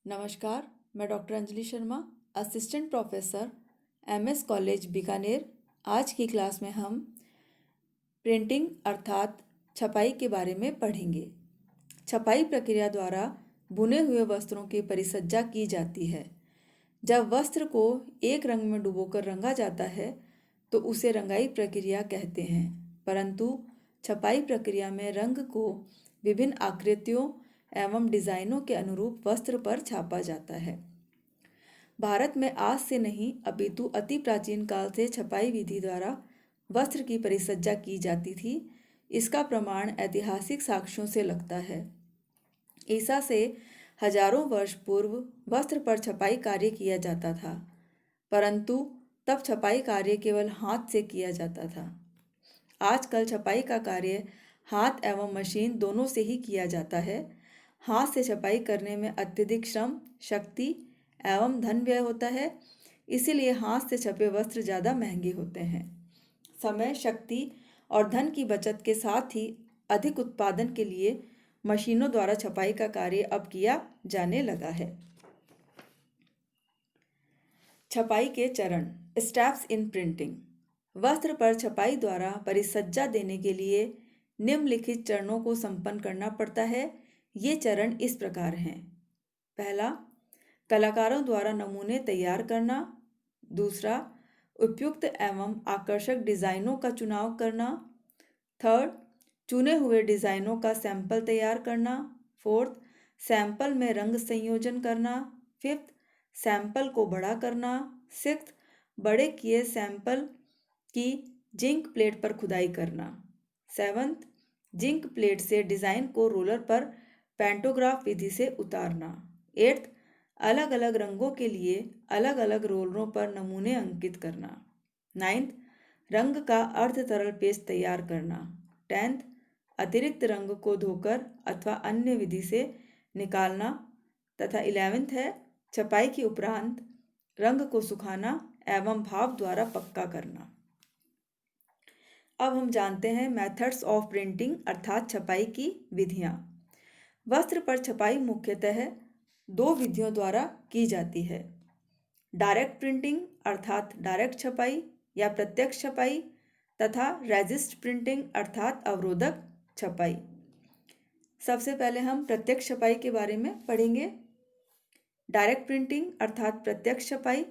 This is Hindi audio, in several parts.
नमस्कार, मैं doctor Anjali Sharma, assistant professor MS college Bikaner. आज की क्लास में हम प्रिंटिंग अर्थात छपाई के बारे में पढ़ेंगे। छपाई प्रक्रिया द्वारा बुने हुए वस्त्रों की परिसज्जा की जाती है। जब वस्त्र को एक रंग में डुबोकर रंगा जाता है तो उसे रंगाई प्रक्रिया कहते हैं, परंतु छपाई प्रक्रिया में रंग को विभिन्न आकृतियों एवं डिजाइनों के अनुरूप वस्त्र पर छापा जाता है। भारत में आज से नहीं अपितु अति प्राचीन काल से छपाई विधि द्वारा वस्त्र की परिसज्जा की जाती थी। इसका प्रमाण ऐतिहासिक साक्ष्यों से लगता है। ईसा से हजारों वर्ष पूर्व वस्त्र पर छपाई कार्य किया जाता था, परंतु तब छपाई कार्य केवल हाथ से किया जाता था। आजकल छपाई का कार्य हाथ एवं मशीन दोनों से ही किया जाता है। हाथ से छपाई करने में अत्यधिक श्रम, शक्ति एवं धन व्यय होता है, इसीलिए हाथ से छपे वस्त्र ज़्यादा महंगे होते हैं। समय, शक्ति और धन की बचत के साथ ही अधिक उत्पादन के लिए मशीनों द्वारा छपाई का कार्य अब किया जाने लगा है। छपाई के चरण, स्टेप्स इन प्रिंटिंग। वस्त्र पर छपाई द्वारा परिसज्जा देने के लिए निम्नलिखित चरणों को संपन्न करना पड़ता है। ये चरण इस प्रकार हैं। पहला, कलाकारों द्वारा नमूने तैयार करना। दूसरा, उपयुक्त एवं आकर्षक डिजाइनों का चुनाव करना। थर्ड, चुने हुए डिजाइनों का सैंपल तैयार करना। फोर्थ, सैंपल में रंग संयोजन करना। फिफ्थ, सैंपल को बड़ा करना। सिक्स्थ, बड़े किए सैंपल की जिंक प्लेट पर खुदाई करना। सेवंथ, जिंक प्लेट से डिजाइन को रोलर पर पेंटोग्राफ विधि से उतारना। एट्थ, अलग अलग रंगों के लिए अलग अलग रोलरों पर नमूने अंकित करना। नाइन्थ, रंग का अर्ध तरल पेस्ट तैयार करना। टेंथ, अतिरिक्त रंग को धोकर अथवा अन्य विधि से निकालना। तथा 11th है छपाई के उपरांत रंग को सुखाना एवं भाप द्वारा पक्का करना। अब हम जानते हैं मेथड्स ऑफ प्रिंटिंग अर्थात छपाई की विधियां। वस्त्र पर छपाई मुख्यतः दो विधियों द्वारा की जाती है। डायरेक्ट प्रिंटिंग अर्थात डायरेक्ट छपाई या प्रत्यक्ष छपाई तथा रेजिस्ट प्रिंटिंग अर्थात अवरोधक छपाई। सबसे पहले हम प्रत्यक्ष छपाई के बारे में पढ़ेंगे। डायरेक्ट प्रिंटिंग अर्थात प्रत्यक्ष छपाई।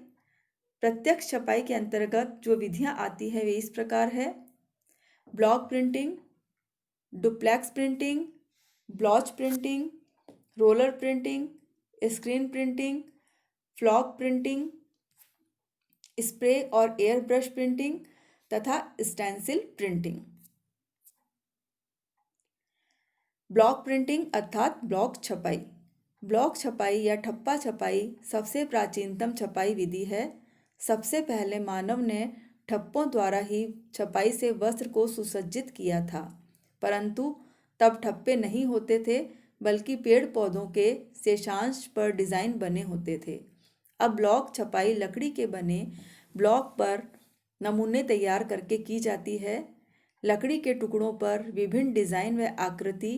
प्रत्यक्ष छपाई के अंतर्गत जो विधियां आती है वे इस प्रकार है। Block printing, duplex printing, blotch printing, roller printing, screen printing, flock printing, spray और एयर ब्रश प्रिंटिंग तथा स्टेंसिल प्रिंटिंग। ब्लॉक प्रिंटिंग अर्थात ब्लॉक छपाई। ब्लॉक छपाई या ठप्पा छपाई सबसे प्राचीनतम छपाई विधि है। सबसे पहले मानव ने ठप्पों द्वारा ही छपाई से वस्त्र को सुसज्जित किया था, परंतु तब ठप्पे नहीं होते थे बल्कि पेड़ पौधों के शेषांश पर डिजाइन बने होते थे। अब ब्लॉक छपाई लकड़ी के बने ब्लॉक पर नमूने तैयार करके की जाती है। लकड़ी के टुकड़ों पर विभिन्न डिजाइन व आकृति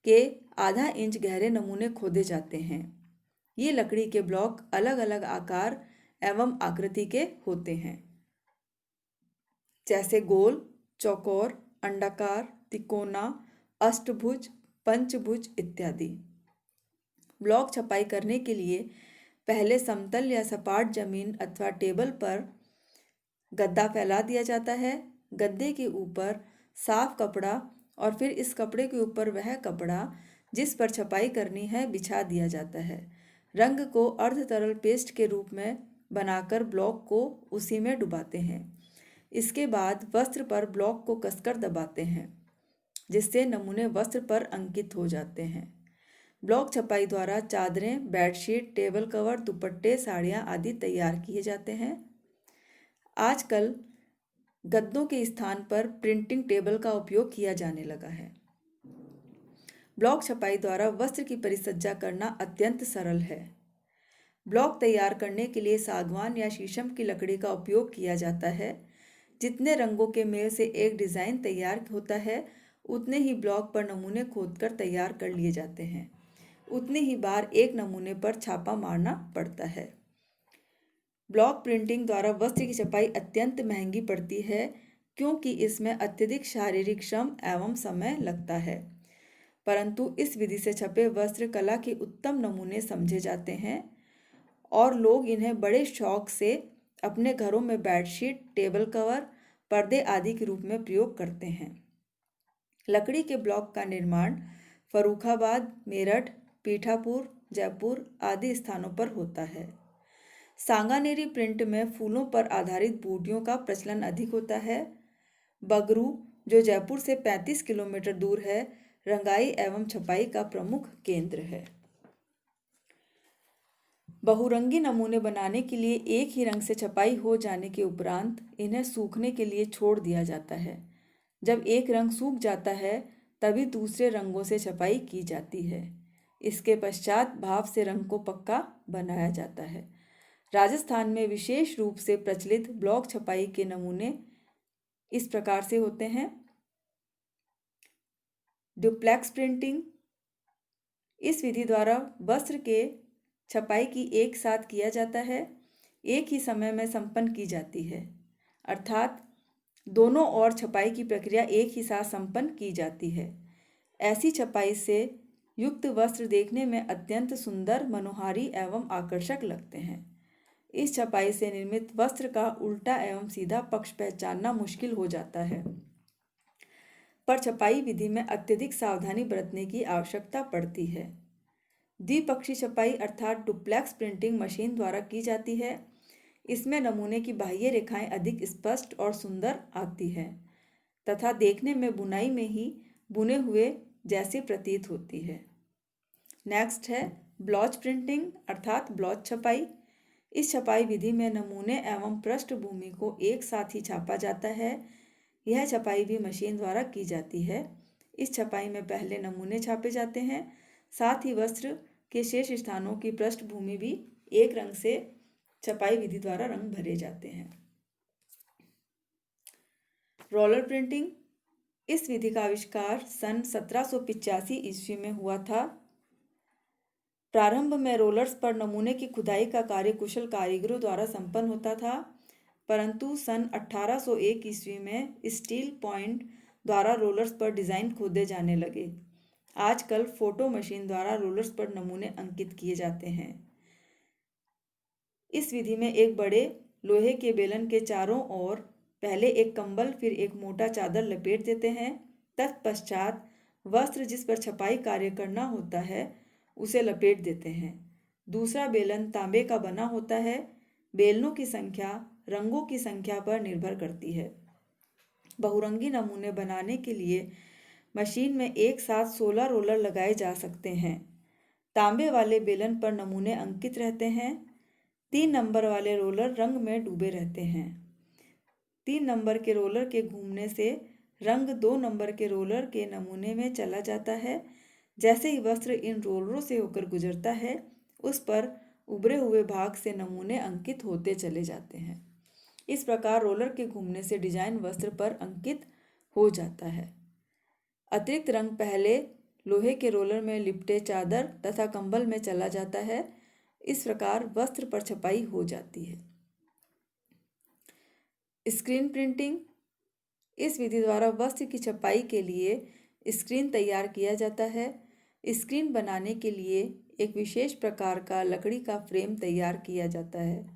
के आधा इंच गहरे नमूने खोदे जाते हैं। ये लकड़ी के ब्लॉक अलग अलग आकार एवं आकृति के होते हैं, जैसे गोल, चौकोर, अंडाकार, तिकोना, अष्टभुज, पंचभुज इत्यादि। ब्लॉक छपाई करने के लिए पहले समतल या सपाट जमीन अथवा टेबल पर गद्दा फैला दिया जाता है। गद्दे के ऊपर साफ कपड़ा और फिर इस कपड़े के ऊपर वह कपड़ा जिस पर छपाई करनी है बिछा दिया जाता है। रंग को अर्ध तरल पेस्ट के रूप में बनाकर ब्लॉक को उसी में डुबाते हैं। इसके बाद वस्त्र पर ब्लॉक को कसकर दबाते हैं, जिससे नमूने वस्त्र पर अंकित हो जाते हैं। ब्लॉक छपाई द्वारा चादरें, बेडशीट, टेबल कवर, दुपट्टे, साड़ियाँ आदि तैयार किए जाते हैं। आजकल गद्दों के स्थान पर प्रिंटिंग टेबल का उपयोग किया जाने लगा है। ब्लॉक छपाई द्वारा वस्त्र की परिसज्जा करना अत्यंत सरल है। ब्लॉक तैयार करने के लिए सागवान या शीशम की लकड़ी का उपयोग किया जाता है। जितने रंगों के मेल से एक डिज़ाइन तैयार होता है, उतने ही ब्लॉक पर नमूने खोदकर तैयार कर लिए जाते हैं। उतनी ही बार एक नमूने पर छापा मारना पड़ता है। ब्लॉक प्रिंटिंग द्वारा वस्त्र की छपाई अत्यंत महंगी पड़ती है क्योंकि इसमें अत्यधिक शारीरिक श्रम एवं समय लगता है, परंतु इस विधि से छपे वस्त्र कला के उत्तम नमूने समझे जाते हैं और लोग इन्हें बड़े शौक से अपने घरों में बेडशीट, टेबल कवर, पर्दे आदि के रूप में प्रयोग करते हैं। लकड़ी के ब्लॉक का निर्माण फर्रुखाबाद, मेरठ, पीठापुर, जयपुर आदि स्थानों पर होता है। सांगानेरी प्रिंट में फूलों पर आधारित बूटियों का प्रचलन अधिक होता है। बगरू, जो जयपुर से 35 किलोमीटर दूर है, रंगाई एवं छपाई का प्रमुख केंद्र है। बहुरंगी नमूने बनाने के लिए एक ही रंग से छपाई हो जाने के उपरांत इन्हें सूखने के लिए छोड़ दिया जाता है। जब एक रंग सूख जाता है तभी दूसरे रंगों से छपाई की जाती है। इसके पश्चात भाप से रंग को पक्का बनाया जाता है। राजस्थान में विशेष रूप से प्रचलित ब्लॉक छपाई के नमूने इस प्रकार से होते हैं। डुप्लेक्स प्रिंटिंग, इस विधि द्वारा वस्त्र के छपाई की एक साथ किया जाता है, एक ही समय में संपन्न की जाती है, अर्थात दोनों ओर छपाई की प्रक्रिया एक ही साथ संपन्न की जाती है। ऐसी छपाई से युक्त वस्त्र देखने में अत्यंत सुंदर, मनोहारी एवं आकर्षक लगते हैं। इस छपाई से निर्मित वस्त्र का उल्टा एवं सीधा पक्ष पहचानना मुश्किल हो जाता है, पर छपाई विधि में अत्यधिक सावधानी बरतने की आवश्यकता पड़ती है। द्विपक्षीय छपाई अर्थात डुप्लेक्स प्रिंटिंग मशीन द्वारा की जाती है। इसमें नमूने की बाह्य रेखाएं अधिक स्पष्ट और सुंदर आती है तथा देखने में बुनाई में ही बुने हुए जैसे प्रतीत होती है। नेक्स्ट है ब्लॉच प्रिंटिंग अर्थात ब्लॉच छपाई। इस छपाई विधि में नमूने एवं पृष्ठभूमि को एक साथ ही छापा जाता है। यह छपाई भी मशीन द्वारा की जाती है। इस छपाई में पहले नमूने छापे जाते हैं, साथ ही वस्त्र के शेष स्थानों की पृष्ठभूमि भी एक रंग से छपाई विधि द्वारा रंग भरे जाते हैं। रोलर प्रिंटिंग, इस विधि का आविष्कार सन 1785 ईस्वी में हुआ था। प्रारंभ में रोलर्स पर नमूने की खुदाई का कार्य कुशल कारीगरों द्वारा संपन्न होता था, परंतु सन 1801 ईस्वी में स्टील पॉइंट द्वारा रोलर्स पर डिजाइन खोदे जाने लगे। आजकल फोटो मशीन द्वारा रोलर्स पर नमूने अंकित किए जाते हैं। इस विधि में एक बड़े लोहे के बेलन के चारों ओर पहले एक कंबल फिर एक मोटा चादर लपेट देते हैं। तत्पश्चात वस्त्र जिस पर छपाई कार्य करना होता है उसे लपेट देते हैं। दूसरा बेलन तांबे का बना होता है। बेलनों की संख्या रंगों की संख्या पर निर्भर करती है। बहुरंगी नमूने बनाने के लिए मशीन में एक साथ 16 रोलर लगाए जा सकते हैं। तांबे वाले बेलन पर नमूने अंकित रहते हैं। 3 नंबर वाले रोलर रंग में डूबे रहते हैं। 3 नंबर के रोलर के घूमने से रंग 2 नंबर के रोलर के नमूने में चला जाता है। जैसे ही वस्त्र इन रोलरों से होकर गुजरता है, उस पर उभरे हुए भाग से नमूने अंकित होते चले जाते हैं। इस प्रकार रोलर के घूमने से डिजाइन वस्त्र पर अंकित हो जाता है। अतिरिक्त रंग पहले लोहे के रोलर में लिपटे चादर तथा कंबल में चला जाता है। इस प्रकार वस्त्र पर छपाई हो जाती है। स्क्रीन प्रिंटिंग, इस विधि द्वारा वस्त्र की छपाई के लिए स्क्रीन तैयार किया जाता है। स्क्रीन बनाने के लिए एक विशेष प्रकार का लकड़ी का फ्रेम तैयार किया जाता है।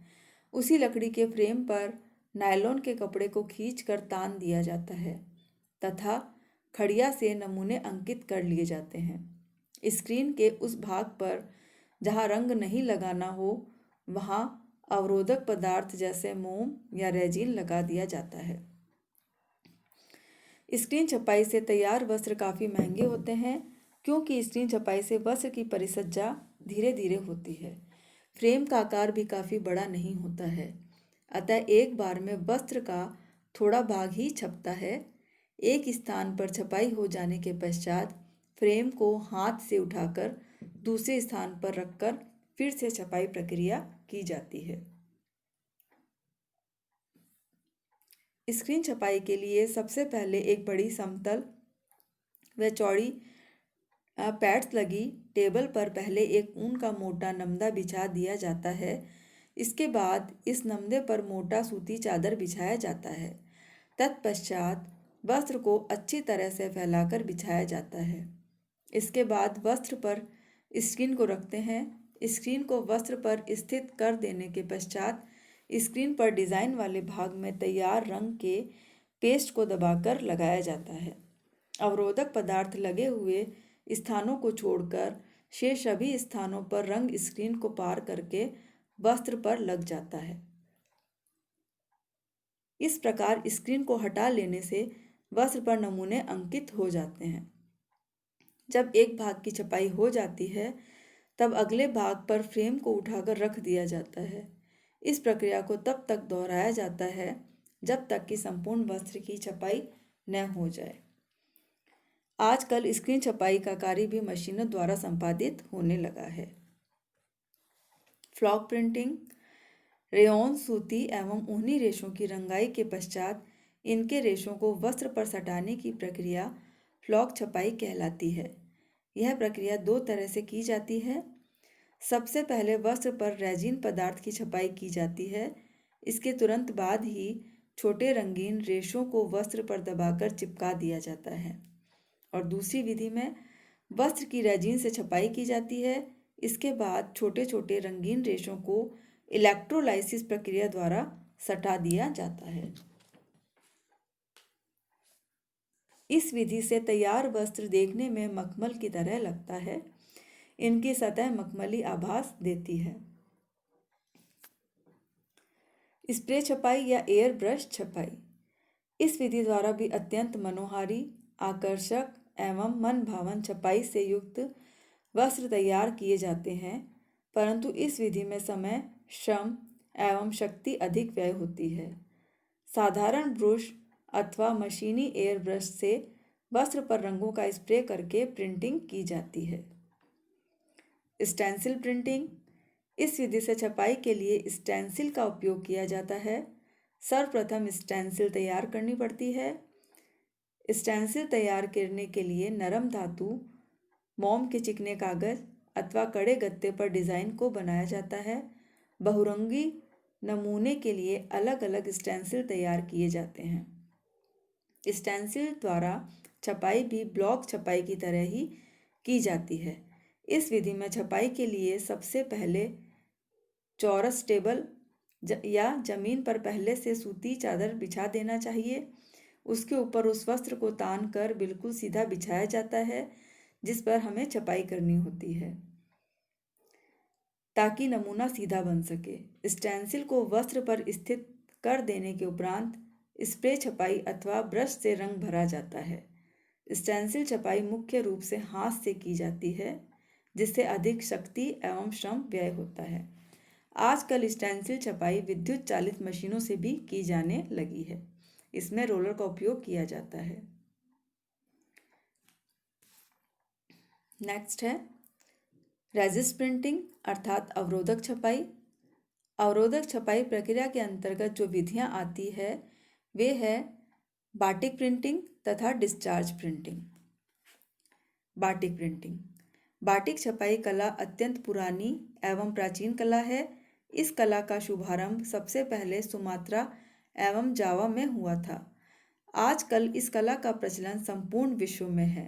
उसी लकड़ी के फ्रेम पर नायलॉन के कपड़े को खींचकर तान दिया जाता है तथा खड़िया से नमूने अंकित कर लिए जाते हैं। स्क्रीन के उस भाग पर जहाँ रंग नहीं लगाना हो वहाँ अवरोधक पदार्थ जैसे मोम या रेजिन लगा दिया जाता है। स्क्रीन छपाई से तैयार वस्त्र काफ़ी महंगे होते हैं क्योंकि स्क्रीन छपाई से वस्त्र की परिसज्जा धीरे धीरे होती है। फ्रेम का आकार भी काफ़ी बड़ा नहीं होता है, अतः एक बार में वस्त्र का थोड़ा भाग ही छपता है। एक स्थान पर छपाई हो जाने के पश्चात फ्रेम को हाथ से उठाकर दूसरे स्थान पर रखकर फिर से छपाई प्रक्रिया की जाती है। स्क्रीन छपाई के लिए सबसे पहले एक बड़ी समतल व चौड़ी पैड्स लगी टेबल पर पहले एक ऊन का मोटा नमदा बिछा दिया जाता है। इसके बाद इस नमदे पर मोटा सूती चादर बिछाया जाता है। तत्पश्चात वस्त्र को अच्छी तरह से फैलाकर बिछाया जाता है। इसके बाद वस्त्र पर स्क्रीन को रखते हैं। स्क्रीन को वस्त्र पर स्थित कर देने के पश्चात स्क्रीन पर डिज़ाइन वाले भाग में तैयार रंग के पेस्ट को दबाकर लगाया जाता है। अवरोधक पदार्थ लगे हुए स्थानों को छोड़कर शेष सभी स्थानों पर रंग स्क्रीन को पार करके वस्त्र पर लग जाता है। इस प्रकार स्क्रीन को हटा लेने से वस्त्र पर नमूने अंकित हो जाते हैं। जब एक भाग की छपाई हो जाती है तब अगले भाग पर फ्रेम को उठाकर रख दिया जाता है। इस प्रक्रिया को तब तक दोहराया जाता है जब तक कि संपूर्ण वस्त्र की छपाई न हो जाए। आजकल स्क्रीन छपाई का कार्य भी मशीनों द्वारा संपादित होने लगा है। फ्लॉक प्रिंटिंग रेयॉन सूती एवं ऊनी रेशों की रंगाई के पश्चात इनके रेशों को वस्त्र पर सटाने की प्रक्रिया फ्लॉक छपाई कहलाती है। यह प्रक्रिया दो तरह से की जाती है। सबसे पहले वस्त्र पर रेजिन पदार्थ की छपाई की जाती है। इसके तुरंत बाद ही छोटे रंगीन रेशों को वस्त्र पर दबाकर चिपका दिया जाता है। और दूसरी विधि में वस्त्र की रेजिन से छपाई की जाती है। इसके बाद छोटे छोटे रंगीन रेशों को इलेक्ट्रोलाइसिस प्रक्रिया द्वारा सटा दिया जाता है। इस विधि से तैयार वस्त्र देखने में मखमल की तरह लगता है। इनकी सतह मखमली आभास देती है। स्प्रे छपाई या एयर ब्रश छपाई इस विधि द्वारा भी अत्यंत मनोहारी, आकर्षक एवं मन भावन छपाई से युक्त वस्त्र तैयार किए जाते हैं, परंतु इस विधि में समय, श्रम एवं शक्ति अधिक व्यय होती है। साधारण ब्रश अथवा मशीनी एयर ब्रश से वस्त्र पर रंगों का स्प्रे करके प्रिंटिंग की जाती है। स्टेंसिल प्रिंटिंग इस विधि से छपाई के लिए स्टेंसिल का उपयोग किया जाता है। सर्वप्रथम स्टेंसिल तैयार करनी पड़ती है। स्टेंसिल तैयार करने के लिए नरम धातु, मोम के चिकने कागज अथवा कड़े गत्ते पर डिज़ाइन को बनाया जाता है। बहुरंगी नमूने के लिए अलग अलग स्टेंसिल तैयार किए जाते हैं। स्टेंसिल द्वारा छपाई भी ब्लॉक छपाई की तरह ही की जाती है। इस विधि में छपाई के लिए सबसे पहले चौरस टेबल या जमीन पर पहले से सूती चादर बिछा देना चाहिए। उसके ऊपर उस वस्त्र को तान कर बिल्कुल सीधा बिछाया जाता है जिस पर हमें छपाई करनी होती है, ताकि नमूना सीधा बन सके। स्टेंसिल को वस्त्र पर स्थित कर देने के उपरांत स्प्रे छपाई अथवा ब्रश से रंग भरा जाता है। स्टेंसिल छपाई मुख्य रूप से हाथ से की जाती है, जिससे अधिक शक्ति एवं श्रम व्यय होता है। आजकल स्टेंसिल छपाई विद्युत चालित मशीनों से भी की जाने लगी है। इसमें रोलर का उपयोग किया जाता है। नेक्स्ट है रेजिस्ट प्रिंटिंग अर्थात अवरोधक छपाई। अवरोधक छपाई प्रक्रिया के अंतर्गत जो विधियां आती है वे है बाटिक प्रिंटिंग तथा discharge printing. Batik printing batik छपाई कला अत्यंत पुरानी एवं प्राचीन कला है। इस कला का शुभारंभ सबसे पहले सुमात्रा एवं जावा में हुआ था। आजकल इस कला का प्रचलन संपूर्ण विश्व में है।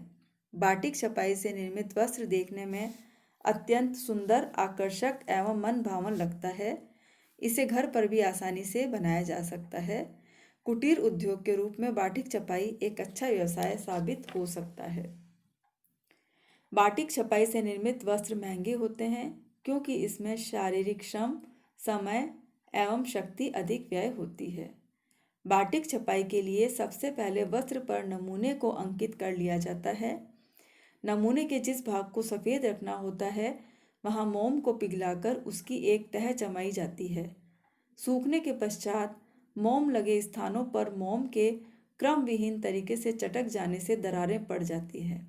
बाटिक छपाई से निर्मित वस्त्र देखने में अत्यंत सुंदर, आकर्षक एवं मन भावन लगता है। इसे घर पर भी आसानी से बनाया जा सकता है। कुटीर उद्योग के रूप में बाटिक छपाई एक अच्छा व्यवसाय साबित हो सकता है। बाटिक छपाई से निर्मित वस्त्र महंगे होते हैं क्योंकि इसमें शारीरिक श्रम, समय एवं शक्ति अधिक व्यय होती है। बाटिक छपाई के लिए सबसे पहले वस्त्र पर नमूने को अंकित कर लिया जाता है। नमूने के जिस भाग को सफ़ेद रखना होता है वहाँ मोम को पिघलाकर उसकी एक तह जमाई जाती है। सूखने के पश्चात मोम लगे स्थानों पर मोम के क्रम विहीन तरीके से चटक जाने से दरारें पड़ जाती हैं।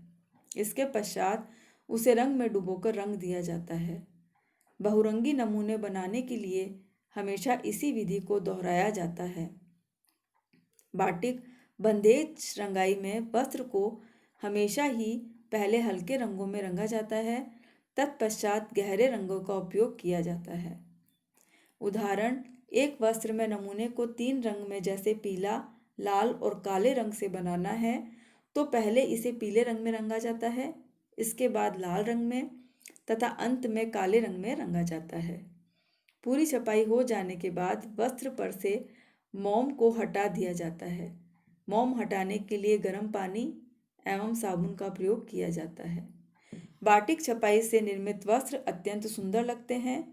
इसके पश्चात उसे रंग में डुबोकर रंग दिया जाता है। बहुरंगी नमूने बनाने के लिए हमेशा इसी विधि को दोहराया जाता है। बाटिक बंदेज रंगाई में वस्त्र को हमेशा ही पहले हल्के रंगों में रंगा जाता है, तत्पश्चात गहरे रंगों का उपयोग किया जाता है। उदाहरण, एक वस्त्र में नमूने को 3 रंग में जैसे पीला, लाल और काले रंग से बनाना है तो पहले इसे पीले रंग में रंगा जाता है, इसके बाद लाल रंग में तथा अंत में काले रंग में रंगा जाता है। पूरी छपाई हो जाने के बाद वस्त्र पर से मोम को हटा दिया जाता है। मोम हटाने के लिए गर्म पानी एवं साबुन का प्रयोग किया जाता है। बाटिक छपाई से निर्मित वस्त्र अत्यंत सुंदर लगते हैं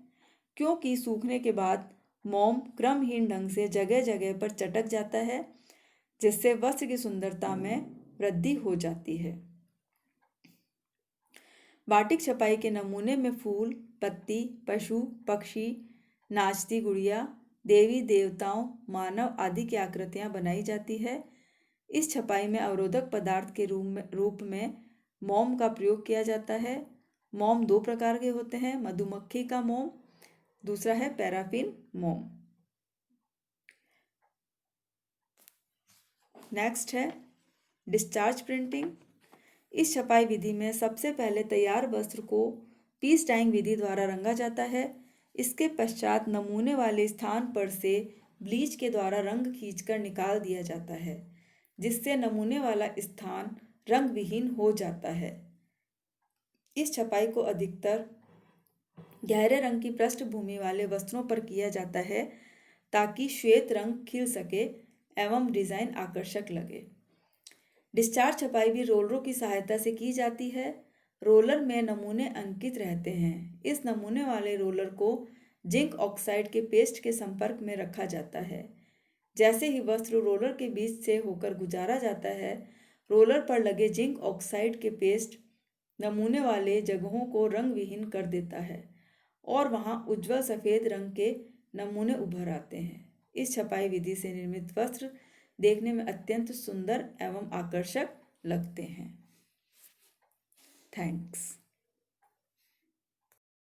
क्योंकि सूखने के बाद मोम क्रमहीन ढंग से जगह जगह पर चटक जाता है, जिससे वस्त्र की सुंदरता में वृद्धि हो जाती है। बाटिक छपाई के नमूने में फूल, पत्ती, पशु, पक्षी, नाचती गुड़िया, देवी देवताओं, मानव आदि की आकृतियां बनाई जाती है। इस छपाई में अवरोधक पदार्थ के रूप में मोम का प्रयोग किया जाता है। मोम 2 प्रकार के होते हैं, मधुमक्खी का मोम, दूसरा है पैराफिन मोम। नेक्स्ट है डिस्चार्ज प्रिंटिंग। इस छपाई विधि में सबसे पहले तैयार वस्त्र को पीस डाइंग विधि द्वारा रंगा जाता है। इसके पश्चात नमूने वाले स्थान पर से ब्लीच के द्वारा रंग खींचकर निकाल दिया जाता है, जिससे नमूने वाला स्थान रंग विहीन हो जाता है। इस छपाई को अधिकतर गहरे रंग की पृष्ठभूमि वाले वस्त्रों पर किया जाता है ताकि श्वेत रंग खिल सके एवं डिजाइन आकर्षक लगे। डिस्चार्ज छपाई भी रोलरों की सहायता से की जाती है। रोलर में नमूने अंकित रहते हैं। इस नमूने वाले रोलर को जिंक ऑक्साइड के पेस्ट के संपर्क में रखा जाता है। जैसे ही वस्त्र रोलर के बीच से होकर गुजारा जाता है, रोलर पर लगे जिंक ऑक्साइड के पेस्ट नमूने वाले जगहों को रंग विहीन कर देता है और वहां उज्जवल सफेद रंग के नमूने उभर आते हैं। इस छपाई विधि से निर्मित वस्त्र देखने में अत्यंत सुंदर एवं आकर्षक लगते हैं। थैंक्स।